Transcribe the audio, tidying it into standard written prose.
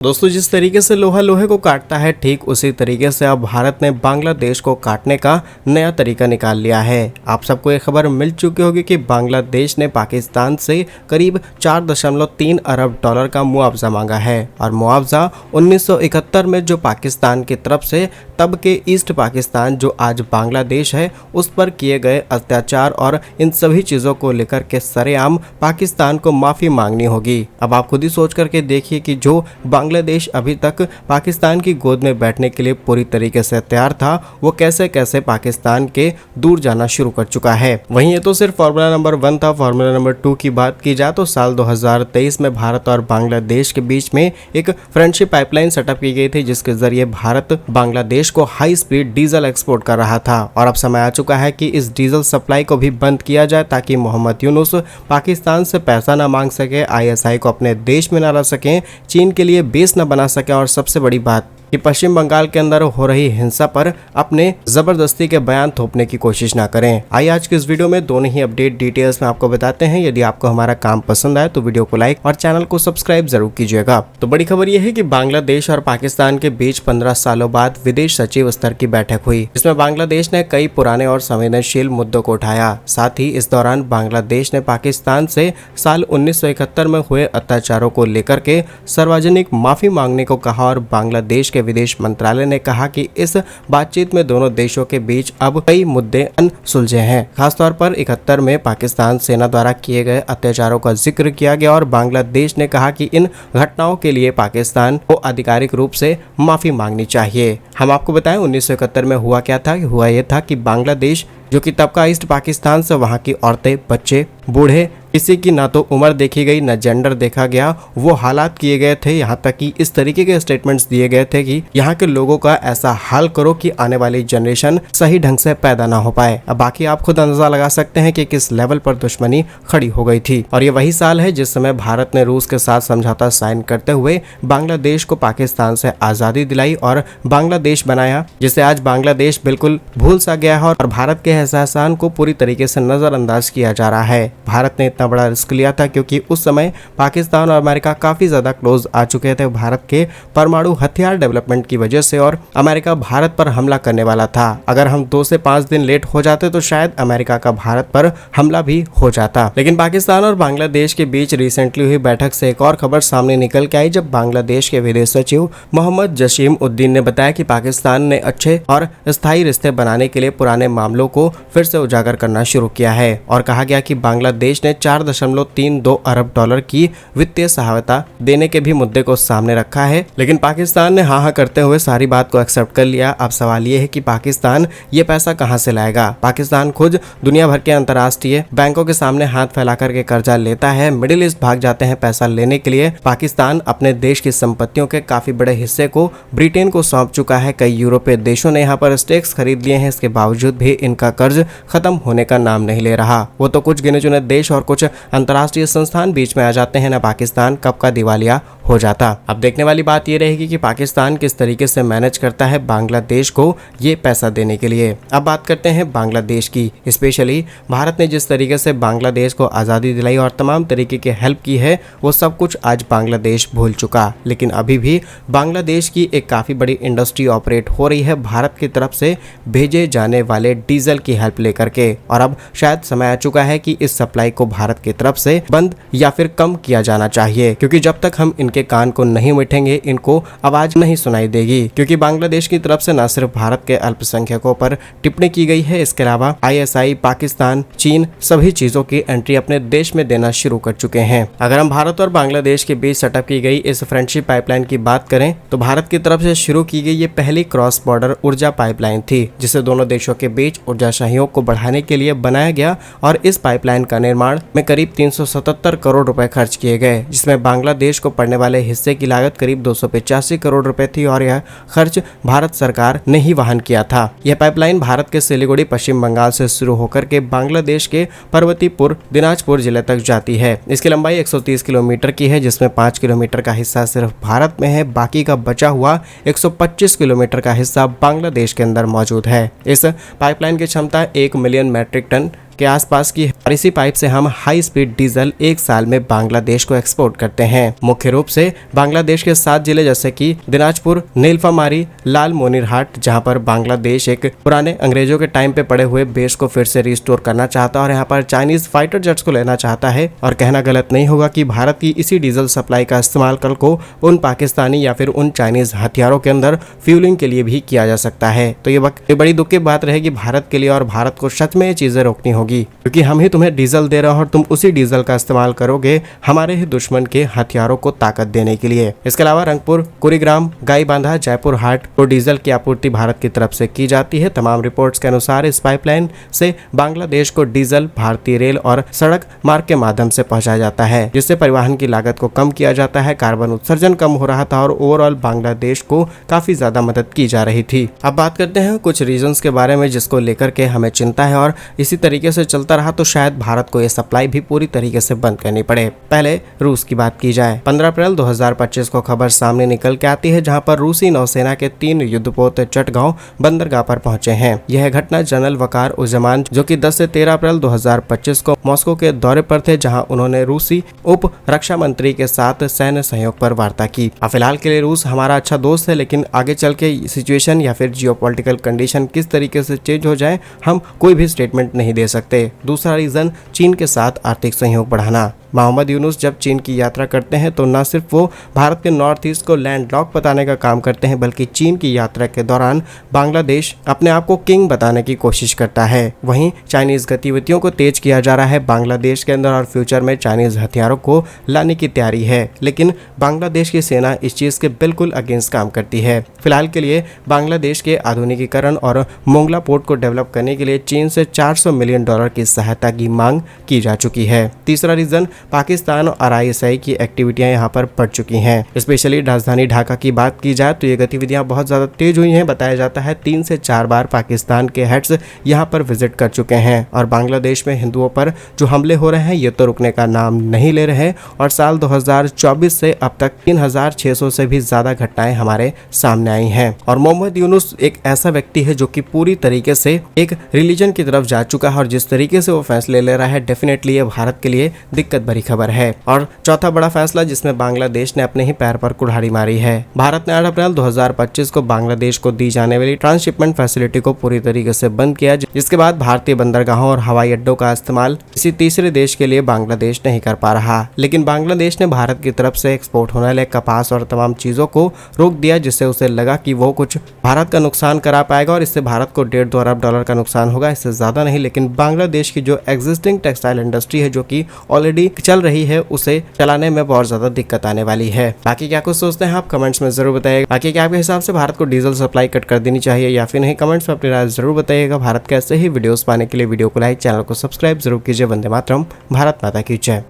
दोस्तों, जिस तरीके से लोहा लोहे को काटता है, ठीक उसी तरीके से अब भारत ने बांग्लादेश को काटने का नया तरीका निकाल लिया है। आप सबको ये खबर मिल चुकी होगी कि बांग्लादेश ने पाकिस्तान से करीब 4.3 अरब डॉलर का मुआवजा मांगा है और मुआवजा 1971 में जो पाकिस्तान की तरफ से तब के ईस्ट पाकिस्तान जो आज बांग्लादेश है उस पर किए गए अत्याचार और इन सभी चीज़ों को लेकर के सरेआम पाकिस्तान को माफ़ी मांगनी होगी। अब आप खुद ही सोच करके देखिए कि जो बांग्लादेश अभी तक पाकिस्तान की गोद में बैठने के लिए पूरी तरीके से तैयार था, वो कैसे कैसे पाकिस्तान के दूर जाना शुरू कर चुका है। वहीं ये तो सिर्फ फार्मूला नंबर 1 था। फार्मूला नंबर 2 की बात की जाए तो साल 2023 में भारत और बांग्लादेश के बीच में एक फ्रेंडशिप पाइपलाइन सेटअप की गई थी, जिसके जरिए भारत बांग्लादेश को हाई स्पीड डीजल एक्सपोर्ट कर रहा था और अब समय आ चुका है कि इस डीजल सप्लाई को भी बंद किया जाए ताकि मोहम्मद यूनुस पाकिस्तान से पैसा ना मांग सके, ISI को अपने देश में ना ला सकें, चीन के लिए बेस न बना सके और सबसे बड़ी बात कि पश्चिम बंगाल के अंदर हो रही हिंसा पर अपने जबरदस्ती के बयान थोपने की कोशिश ना करें। आइए आज के इस वीडियो में दोनों ही अपडेट डिटेल्स में आपको बताते हैं। यदि आपको हमारा काम पसंद आए तो वीडियो को लाइक और चैनल को सब्सक्राइब जरूर कीजिएगा। तो बड़ी खबर यह है कि बांग्लादेश और पाकिस्तान के बीच 15 सालों बाद विदेश सचिव स्तर की बैठक हुई, जिसमें बांग्लादेश ने कई पुराने और संवेदनशील मुद्दों को उठाया। साथ ही इस दौरान बांग्लादेश ने पाकिस्तान से साल 1971 में हुए अत्याचारों को लेकर के सार्वजनिक माफी मांगने को कहा और बांग्लादेश विदेश मंत्रालय ने कहा कि इस बातचीत में दोनों देशों के बीच अब कई मुद्दे अनसुलझे हैं। खासतौर पर 71 में पाकिस्तान सेना द्वारा किए गए अत्याचारों का जिक्र किया गया और बांग्लादेश ने कहा कि इन घटनाओं के लिए पाकिस्तान को आधिकारिक रूप से माफी मांगनी चाहिए। हम आपको बताएं 1971 में हुआ क्या था। हुआ यह था कि बांग्लादेश जो कि तब का ईस्ट पाकिस्तान से वहां की औरतें, बच्चे, बूढ़े, किसी की ना तो उम्र देखी गई न जेंडर देखा गया, वो हालात किए गए थे। यहाँ तक कि इस तरीके के स्टेटमेंट्स दिए गए थे कि यहाँ के लोगों का ऐसा हाल करो कि आने वाली जनरेशन सही ढंग से पैदा ना हो पाए। अब बाकी आप खुद अंदाजा लगा सकते हैं कि किस लेवल पर दुश्मनी खड़ी हो गई थी। और ये वही साल है जिस समय भारत ने रूस के साथ समझौता साइन करते हुए बांग्लादेश को पाकिस्तान से आजादी दिलाई और बांग्लादेश बनाया, जिसे आज बांग्लादेश बिल्कुल भूल सा गया है और भारत के एहसान को पूरी तरीके से नजरअंदाज किया जा रहा है। भारत ने इतना बड़ा रिस्क लिया था क्योंकि उस समय पाकिस्तान और अमेरिका काफी ज्यादा क्लोज आ चुके थे भारत के परमाणु हथियार डेवलपमेंट की वजह से और अमेरिका भारत पर हमला करने वाला था। अगर हम 2 से 5 दिन लेट हो जाते तो शायद अमेरिका का भारत पर हमला भी हो जाता। लेकिन पाकिस्तान और बांग्लादेश के बीच रिसेंटली हुई बैठक से एक और खबर सामने निकल के आई, जब बांग्लादेश के विदेश सचिव मोहम्मद जसीम उद्दीन ने बताया कि पाकिस्तान ने अच्छे और स्थायी रिश्ते बनाने के लिए पुराने मामलों को फिर से उजागर करना शुरू किया है और कहा गया कि बांग्लादेश ने 4.32 अरब डॉलर की वित्तीय सहायता देने के भी मुद्दे को सामने रखा है। लेकिन पाकिस्तान ने हाँ करते हुए सारी बात को एक्सेप्ट कर लिया। अब सवाल ये है कि पाकिस्तान ये पैसा कहां से लाएगा। पाकिस्तान खुद दुनिया भर के अंतर्राष्ट्रीय बैंकों के सामने हाथ फैला करके कर्जा लेता है, मिडिल ईस्ट भाग जाते हैं पैसा लेने के लिए। पाकिस्तान अपने देश की संपत्तियों के काफी बड़े हिस्से को ब्रिटेन को सौंप चुका है। कई यूरोपीय देशों ने यहाँ पर स्टेक्स खरीद लिए हैं। इसके बावजूद भी इनका कर्ज खत्म होने का नाम नहीं ले रहा। वो तो कुछ गिने चुने देश और कुछ अंतर्राष्ट्रीय संस्थान बीच में आ जाते हैं ना, पाकिस्तान कब का दिवालिया हो जाता। अब देखने वाली बात ये रहेगी कि पाकिस्तान किस तरीके से मैनेज करता है बांग्लादेश को ये पैसा देने के लिए। अब बात करते हैं बांग्लादेश की। स्पेशली भारत ने जिस तरीके से बांग्लादेश को आज़ादी दिलाई और तमाम तरीके की हेल्प की है, वो सब कुछ आज बांग्लादेश भूल चुका। लेकिन अभी भी बांग्लादेश की एक काफ़ी बड़ी इंडस्ट्री ऑपरेट हो रही है भारत की तरफ से भेजे जाने वाले डीजल की हेल्प लेकर के। और अब शायद समय आ चुका है कि इस सप्लाई को भारत की तरफ से बंद या फिर कम किया जाना चाहिए, क्योंकि जब तक हम इनके कान को नहीं मिटेंगे इनको आवाज नहीं सुनाई देगी। क्योंकि बांग्लादेश की तरफ से न सिर्फ भारत के अल्पसंख्यकों पर टिप्पणी की गई है, इसके अलावा ISI, पाकिस्तान, चीन सभी चीजों की एंट्री अपने देश में देना शुरू कर चुके हैं। अगर हम भारत और बांग्लादेश के बीच सेटअप की गई इस फ्रेंडशिप पाइपलाइन की बात करें तो भारत की तरफ से शुरू की गई ये पहली क्रॉस बॉर्डर ऊर्जा पाइपलाइन थी, जिसे दोनों देशों के बीच ऊर्जा सहयोग को बढ़ाने के लिए बनाया गया और इस पाइपलाइन का निर्माण में करीब 377 करोड़ रुपए खर्च किए गए, जिसमें बांग्लादेश को पड़ने वाले हिस्से की लागत करीब 285 करोड़ रुपए थी और यह खर्च भारत सरकार ने ही वहन किया था। यह पाइपलाइन भारत के सिलीगुड़ी पश्चिम बंगाल से शुरू होकर के बांग्लादेश के पर्वतीपुर दिनाजपुर जिले तक जाती है। इसकी लंबाई 130 किलोमीटर की है, जिसमें 5 किलोमीटर का हिस्सा सिर्फ भारत में है, बाकी का बचा हुआ 125 किलोमीटर का हिस्सा बांग्लादेश के अंदर मौजूद है। इस पाइपलाइन की क्षमता 1 मिलियन मैट्रिक टन के आसपास की इसी पाइप से हम हाई स्पीड डीजल एक साल में बांग्लादेश को एक्सपोर्ट करते हैं। मुख्य रूप से बांग्लादेश के 7 जिले जैसे कि दिनाजपुर, नीलफामारी, लाल मोनिरहाट, जहां पर बांग्लादेश एक पुराने अंग्रेजों के टाइम पे पड़े हुए बेस को फिर से रिस्टोर करना चाहता है और यहाँ पर चाइनीज फाइटर जेट्स को लेना चाहता है। और कहना गलत नहीं होगा कि भारत की इसी डीजल सप्लाई का इस्तेमाल कल को उन पाकिस्तानी या फिर उन चाइनीज हथियारों के अंदर फ्यूलिंग के लिए भी किया जा सकता है। तो ये बड़ी दुख की बात रहेगी भारत के लिए और भारत को सच में ये चीजें रोकनी होगी, क्योंकि हम ही तुम्हें डीजल दे रहे हो और तुम उसी डीजल का इस्तेमाल करोगे हमारे ही दुश्मन के हथियारों को ताकत देने के लिए। इसके अलावा रंगपुर, कुरीग्राम, गाईबांधा, जयपुर हाट को डीजल की आपूर्ति भारत की तरफ से की जाती है। तमाम रिपोर्ट्स के अनुसार इस पाइपलाइन से बांग्लादेश को डीजल भारतीय रेल और सड़क मार्ग के माध्यम से पहुंचाया जाता है, जिससे परिवहन की लागत को कम किया जाता है, कार्बन उत्सर्जन कम हो रहा था और ओवरऑल बांग्लादेश को काफी ज्यादा मदद की जा रही थी। अब बात करते हैं कुछ रीजंस के बारे में जिसको लेकर के हमें चिंता है और इसी तरीके से चलता रहा तो शायद भारत को यह सप्लाई भी पूरी तरीके से बंद करनी पड़े। पहले रूस की बात की जाए। 15 अप्रैल 2025 को खबर सामने निकल के आती है जहां पर रूसी नौसेना के 3 युद्धपोत चटगांव बंदरगाह पर पहुंचे हैं। यह घटना जनरल वकार उज़्ज़मान जो कि 10 से 13 अप्रैल 2025 को मॉस्को के दौरे पर थे, जहां उन्होंने रूसी उप रक्षा मंत्री के साथ सैन्य सहयोग पर वार्ता की। फिलहाल के लिए रूस हमारा अच्छा दोस्त है, लेकिन आगे चल के सिचुएशन या फिर जियोपॉलिटिकल कंडीशन किस तरीके से चेंज हो जाए हम कोई भी स्टेटमेंट नहीं दे सकते। दूसरा रीजन चीन के साथ आर्थिक सहयोग बढ़ाना। मोहम्मद यूनुस जब चीन की यात्रा करते हैं तो न सिर्फ वो भारत के नॉर्थ ईस्ट को लैंडलॉक बताने का काम करते हैं, बल्कि चीन की यात्रा के दौरान बांग्लादेश अपने आप को किंग बताने की कोशिश करता है। वहीं चाइनीज गतिविधियों को तेज किया जा रहा है बांग्लादेश के अंदर और फ्यूचर में चाइनीज हथियारों को लाने की तैयारी है, लेकिन बांग्लादेश की सेना इस चीज के बिल्कुल अगेंस्ट काम करती है। फिलहाल के लिए बांग्लादेश के आधुनिकीकरण और मोंगला पोर्ट को डेवलप करने के लिए चीन से $400 मिलियन की सहायता की मांग की जा चुकी है। तीसरा रीजन पाकिस्तान और ISI की एक्टिविटियां यहां पर बढ़ चुकी हैं। स्पेशली राजधानी ढाका की बात की जाए तो ये गतिविधियां बहुत ज़्यादा तेज हुई हैं। बताया जाता है 3 से 4 बार पाकिस्तान के हेड्स यहां पर विजिट कर चुके हैं और बांग्लादेश में हिंदुओं पर जो हमले हो रहे हैं ये तो रुकने का नाम नहीं ले रहे और साल 2024 से अब तक 3600 से भी ज़्यादा घटनाएं हमारे सामने आई हैं। और मोहम्मद यूनुस एक ऐसा व्यक्ति है जो कि पूरी तरीके से एक रिलीजन की तरफ जा चुका है और जिस तरीके से वो फैसले ले रहा है डेफिनेटली ये भारत के लिए दिक्कत बड़ी खबर है। और चौथा बड़ा फैसला जिसमें बांग्लादेश ने अपने ही पैर पर कुल्हाड़ी मारी है। भारत ने 8 अप्रैल 2025 को बांग्लादेश को दी जाने वाली ट्रांसशिपमेंट फैसिलिटी को पूरी तरीके से बंद किया, जिसके बाद भारतीय बंदरगाहों और हवाई अड्डों का इस्तेमाल किसी तीसरे देश के लिए बांग्लादेश नहीं कर पा रहा। लेकिन बांग्लादेश ने भारत की तरफ से एक्सपोर्ट होने वाले कपास और तमाम चीजों को रोक दिया, जिससे उसे लगा कि वो कुछ भारत का नुकसान करा पाएगा और इससे भारत को $1.5 अरब का नुकसान होगा, इससे ज्यादा नहीं। लेकिन बांग्लादेश की जो एग्जिस्टिंग टेक्सटाइल इंडस्ट्री है जो कि ऑलरेडी चल रही है उसे चलाने में बहुत ज्यादा दिक्कत आने वाली है। बाकी क्या कुछ सोचते हैं आप कमेंट्स में जरूर बताइएगा। बाकी क्या आपके हिसाब से भारत को डीजल सप्लाई कट कर देनी चाहिए या फिर नहीं, कमेंट्स में अपनी राय जरूर बताइएगा। भारत के ऐसे ही वीडियोस पाने के लिए वीडियो को लाइक, चैनल को सब्सक्राइब जरूर कीजिए। वंदे मातरम, भारत माता की जय।